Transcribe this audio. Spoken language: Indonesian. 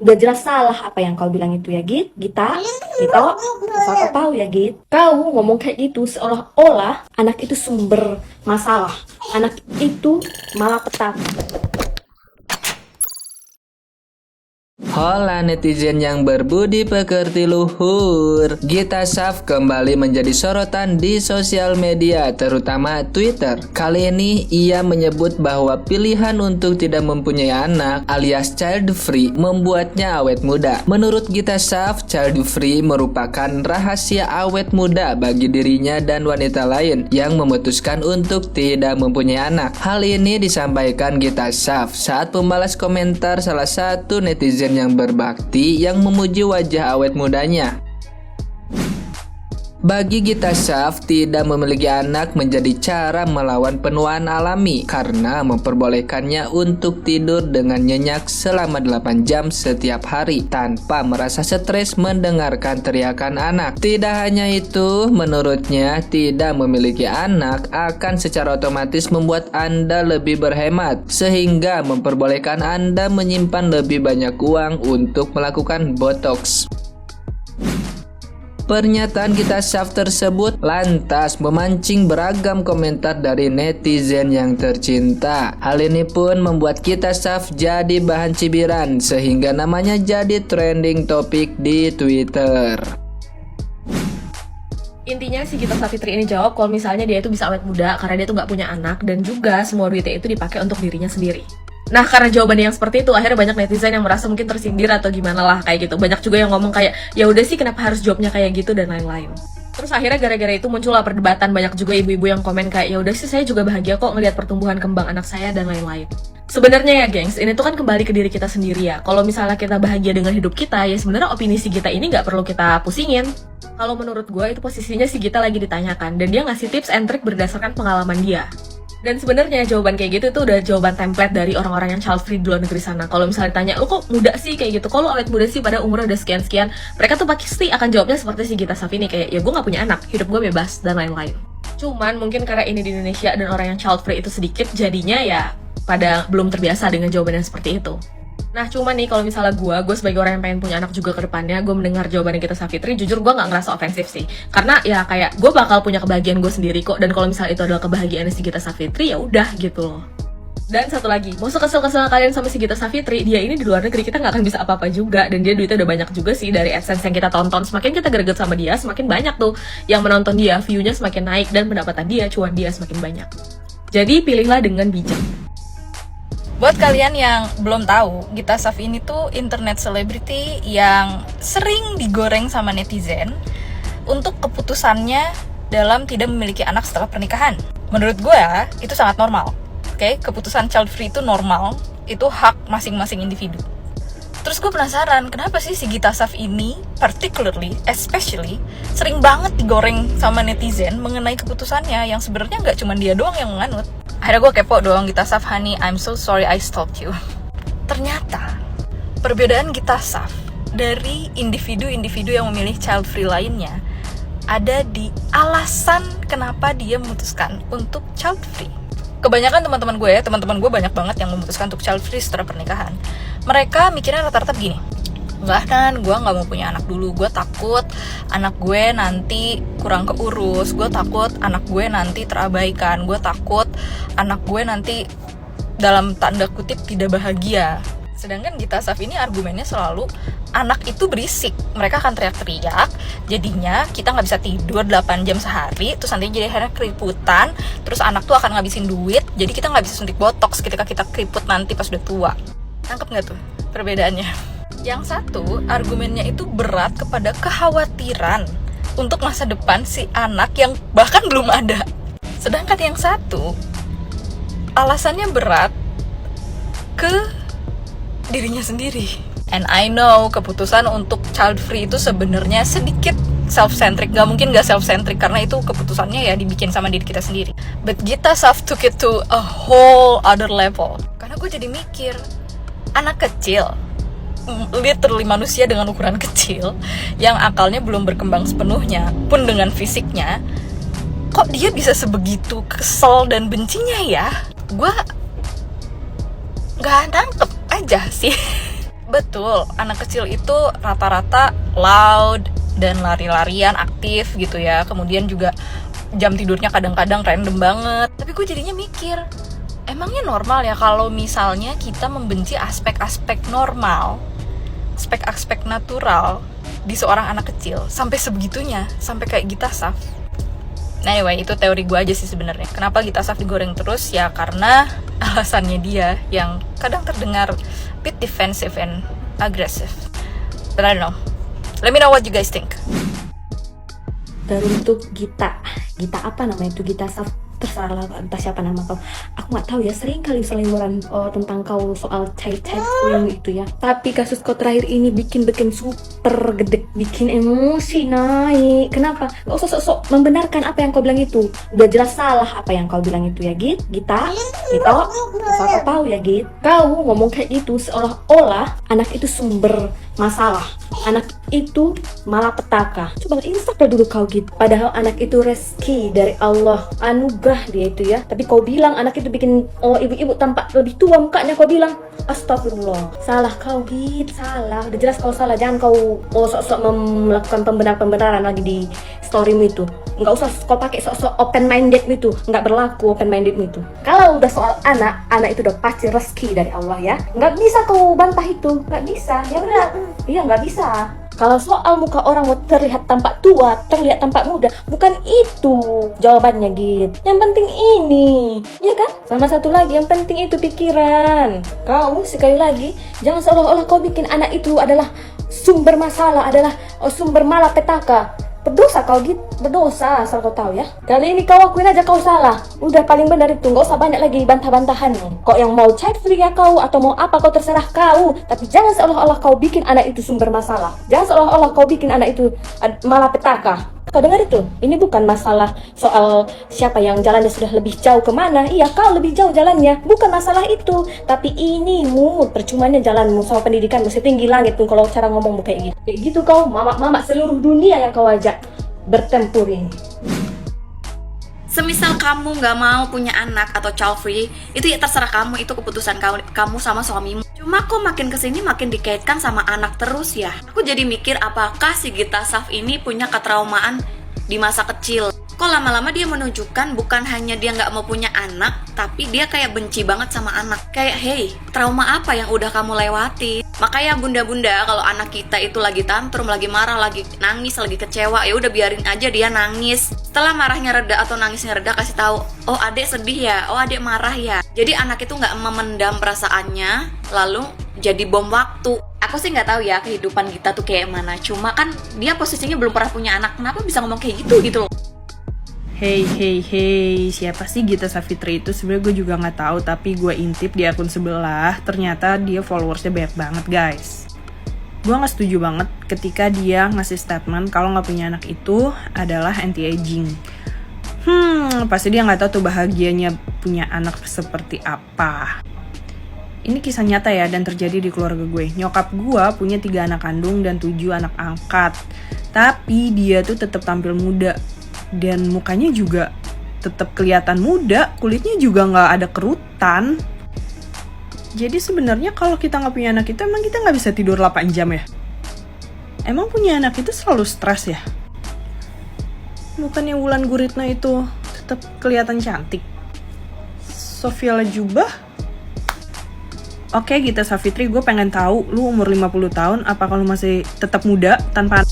Udah jelas salah apa yang kau bilang itu ya, Git. Gita, asal kau tahu ya, Git. Kau ngomong kayak gitu seolah-olah anak itu sumber masalah. Anak itu malapetaka. Hola netizen yang berbudi pekerti luhur. Gita Saf kembali menjadi sorotan di sosial media, terutama Twitter. Kali ini ia menyebut bahwa pilihan untuk tidak mempunyai anak alias child free membuatnya awet muda. Menurut Gita Saf, child free merupakan rahasia awet muda bagi dirinya dan wanita lain yang memutuskan untuk tidak mempunyai anak. Hal ini disampaikan Gita Saf saat membalas komentar salah satu netizen yang berbakti yang memuji wajah awet mudanya. Bagi Gita Saf, tidak memiliki anak menjadi cara melawan penuaan alami karena memperbolehkannya untuk tidur dengan nyenyak selama 8 jam setiap hari tanpa merasa stres mendengarkan teriakan anak. Tidak hanya itu, menurutnya tidak memiliki anak akan secara otomatis membuat Anda lebih berhemat sehingga memperbolehkan Anda menyimpan lebih banyak uang untuk melakukan botox. Pernyataan Gita Saf tersebut lantas memancing beragam komentar dari netizen yang tercinta. Hal ini pun membuat Gita Saf jadi bahan cibiran sehingga namanya jadi trending topik di Twitter. Intinya si Gita Savitri ini jawab kalau misalnya dia itu bisa awet muda karena dia tuh nggak punya anak dan juga semua duitnya itu dipakai untuk dirinya sendiri. Nah, karena jawabannya yang seperti itu, akhirnya banyak netizen yang merasa mungkin tersindir atau gimana lah kayak gitu. Banyak juga yang ngomong kayak, ya udah sih kenapa harus jawabnya kayak gitu dan lain-lain. Terus akhirnya gara-gara itu muncullah perdebatan, banyak juga ibu-ibu yang komen kayak, ya udah sih saya juga bahagia kok ngelihat pertumbuhan kembang anak saya dan lain-lain. Sebenarnya ya gengs, ini tuh kan kembali ke diri kita sendiri ya. Kalau misalnya kita bahagia dengan hidup kita, ya sebenarnya opini si Gita ini nggak perlu kita pusingin. Kalau menurut gue itu posisinya si Gita lagi ditanyakan dan dia ngasih tips and trick berdasarkan pengalaman dia. Dan sebenarnya jawaban kayak gitu tuh udah jawaban template dari orang-orang yang child free di luar negeri sana. Kalau misalnya ditanya, lu kok muda sih kayak gitu? Kalau awet muda sih pada umurnya udah sekian-sekian, mereka tuh pasti akan jawabnya seperti si Gita Saf ini kayak, ya gue nggak punya anak, hidup gue bebas dan lain-lain. Cuman mungkin karena ini di Indonesia dan orang yang child free itu sedikit, jadinya ya pada belum terbiasa dengan jawaban yang seperti itu. Nah cuman nih kalau misalnya gue sebagai orang yang pengen punya anak juga ke depannya, gue mendengar jawabannya Gita Savitri, jujur gue gak ngerasa ofensif sih. Karena ya kayak gue bakal punya kebahagiaan gue sendiri kok, dan kalau misalnya itu adalah kebahagiaan si Gita Savitri, ya udah gitu loh. Dan satu lagi, mau kesel-kesel kalian sama si Gita Savitri, dia ini di luar negeri, kita gak akan bisa apa-apa juga, dan dia duitnya udah banyak juga sih dari AdSense yang kita tonton. Semakin kita greget sama dia, semakin banyak tuh yang menonton dia, view-nya semakin naik, dan pendapatan dia, cuan dia semakin banyak. Jadi pilihlah dengan bijak. Buat kalian yang belum tahu, Gita Saf ini tuh internet celebrity yang sering digoreng sama netizen untuk keputusannya dalam tidak memiliki anak setelah pernikahan. Menurut gue itu sangat normal. Oke, keputusan child free itu normal, itu hak masing-masing individu. Terus gue penasaran, kenapa sih si Gita Saf ini especially sering banget digoreng sama netizen mengenai keputusannya yang sebenarnya nggak cuma dia doang yang menganut. Akhirnya gue kepo doang, Gita Saf, honey, I'm so sorry I stalked you. Ternyata perbedaan Gita Saf dari individu-individu yang memilih child free lainnya ada di alasan kenapa dia memutuskan untuk child free. Kebanyakan teman-teman gue banyak banget yang memutuskan untuk child free setelah pernikahan. Mereka mikirnya rata-rata begini, enggak kan, gue gak mau punya anak dulu, gue takut anak gue nanti kurang keurus, gue takut anak gue nanti terabaikan, gue takut anak gue nanti dalam tanda kutip tidak bahagia. Sedangkan Gita Saf ini argumennya selalu, anak itu berisik, mereka akan teriak-teriak, jadinya kita gak bisa tidur 8 jam sehari, terus nanti jadi akhirnya keriputan, terus anak tuh akan ngabisin duit, jadi kita gak bisa suntik botox ketika kita keriput nanti pas udah tua. Tangkep gak tuh perbedaannya? Yang satu, argumennya itu berat kepada kekhawatiran untuk masa depan si anak yang bahkan belum ada. Sedangkan yang satu, alasannya berat ke dirinya sendiri. And I know keputusan untuk child free itu sebenarnya sedikit self-centric. Gak mungkin gak self-centric karena itu keputusannya ya dibikin sama diri kita sendiri. But Gita Saf took it to a whole other level. Karena gue jadi mikir, anak kecil, literally manusia dengan ukuran kecil yang akalnya belum berkembang sepenuhnya pun dengan fisiknya, kok dia bisa sebegitu kesel dan bencinya ya? Gue gak nangkep aja sih. Betul, anak kecil itu rata-rata loud dan lari-larian, aktif gitu ya. Kemudian juga jam tidurnya kadang-kadang random banget. Tapi gue jadinya mikir, emangnya normal ya kalau misalnya kita membenci aspek-aspek normal, aspek-aspek natural di seorang anak kecil sampai sebegitunya, sampai kayak Gita Saf. Nah, anyway, itu teori gue aja sih sebenarnya. Kenapa Gita Saf digoreng terus? Ya karena alasannya dia yang kadang terdengar bit defensive and aggressive. But I don't know. Let me know what you guys think. Dan untuk Gita apa namanya itu, Gita Saf, terserah lah entah siapa nama kau, aku nggak tahu ya, sering kali seliweran tentang kau soal child yang itu ya. Tapi kasus kau terakhir ini bikin super gede, bikin emosi naik. Kenapa? Gak usah sok-sok membenarkan apa yang kau bilang itu, udah jelas salah apa yang kau bilang itu ya Gita asal kau tahu ya kau ngomong kayak gitu seolah-olah anak itu sumber masalah, anak itu malapetaka. Coba install dulu kau padahal anak itu rezeki dari Allah, anugerah dia itu ya. Tapi kau bilang anak itu bikin ibu-ibu tampak lebih tua mukanya, kau bilang astagfirullah. Salah kau salah, udah jelas kau salah. Jangan kau sok-sok melakukan pembenaran lagi di storymu itu. Nggak usah kau pakai sok-sok open minded itu, nggak berlaku open minded itu. Kalau udah soal anak itu udah pasti rezeki dari Allah ya. Nggak bisa kau bantah itu, nggak bisa. Ya benar, iya nggak bisa. Kalau soal muka orang mau terlihat tampak tua, terlihat tampak muda, bukan itu jawabannya Yang penting ini, ya kan? Sama satu lagi, yang penting itu pikiran. Kau sekali lagi, jangan seolah-olah kau bikin anak itu adalah sumber masalah, adalah sumber malapetaka. Berdosa kau berdosa asal kau tahu ya. Kali ini kau akuin aja kau salah. Udah paling benar itu, nggak usah banyak lagi bantah-bantahan. Kau yang mau child free ya kau, atau mau apa kau terserah kau. Tapi jangan seolah-olah kau bikin anak itu sumber masalah. Jangan seolah-olah kau bikin anak itu malapetaka. Kau dengar itu? Ini bukan masalah soal siapa yang jalannya sudah lebih jauh kemana. Iya, kau lebih jauh jalannya. Bukan masalah itu. Tapi ini percumanya jalanmu sama pendidikanmu setinggi langit tuh kalau cara ngomongmu kayak gitu. Kayak gitu kau, mama seluruh dunia yang kau ajak bertempur ini. Semisal kamu nggak mau punya anak atau child free, itu ya terserah kamu, itu keputusan kamu sama suamimu. Cuma kok makin kesini makin dikaitkan sama anak terus ya. Aku jadi mikir, apakah si Gita Saf ini punya ketraumaan di masa kecil? Kok lama-lama dia menunjukkan bukan hanya dia nggak mau punya anak, tapi dia kayak benci banget sama anak. Kayak, hey, trauma apa yang udah kamu lewati? Makanya bunda-bunda, kalau anak kita itu lagi tantrum, lagi marah, lagi nangis, lagi kecewa, ya udah biarin aja dia nangis. Setelah marahnya reda atau nangisnya reda, kasih tahu, oh adek sedih ya, oh adek marah ya. Jadi anak itu nggak memendam perasaannya, lalu jadi bom waktu. Aku sih nggak tahu ya kehidupan kita tuh kayak mana. Cuma kan dia posisinya belum pernah punya anak, kenapa bisa ngomong kayak gitu loh? Hey, siapa sih Gita Savitri itu? Sebenarnya gue juga nggak tahu, tapi gue intip di akun sebelah, ternyata dia followersnya banyak banget guys. Gue nggak setuju banget ketika dia ngasih statement kalau nggak punya anak itu adalah anti-aging. Pasti dia nggak tahu tuh bahagianya punya anak seperti apa. Ini kisah nyata ya, dan terjadi di keluarga gue. Nyokap gue punya 3 anak kandung dan 7 anak angkat. Tapi dia tuh tetap tampil muda. Dan mukanya juga tetap kelihatan muda, kulitnya juga nggak ada kerutan. Jadi sebenarnya kalau kita nggak punya anak itu, emang kita nggak bisa tidur 8 jam ya? Emang punya anak itu selalu stres ya? Bukannya Wulan Guritno itu tetap kelihatan cantik? Sofia Lajubah? Oke, Gita Savitri, gue pengen tahu lu umur 50 tahun, apakah lu masih tetap muda tanpa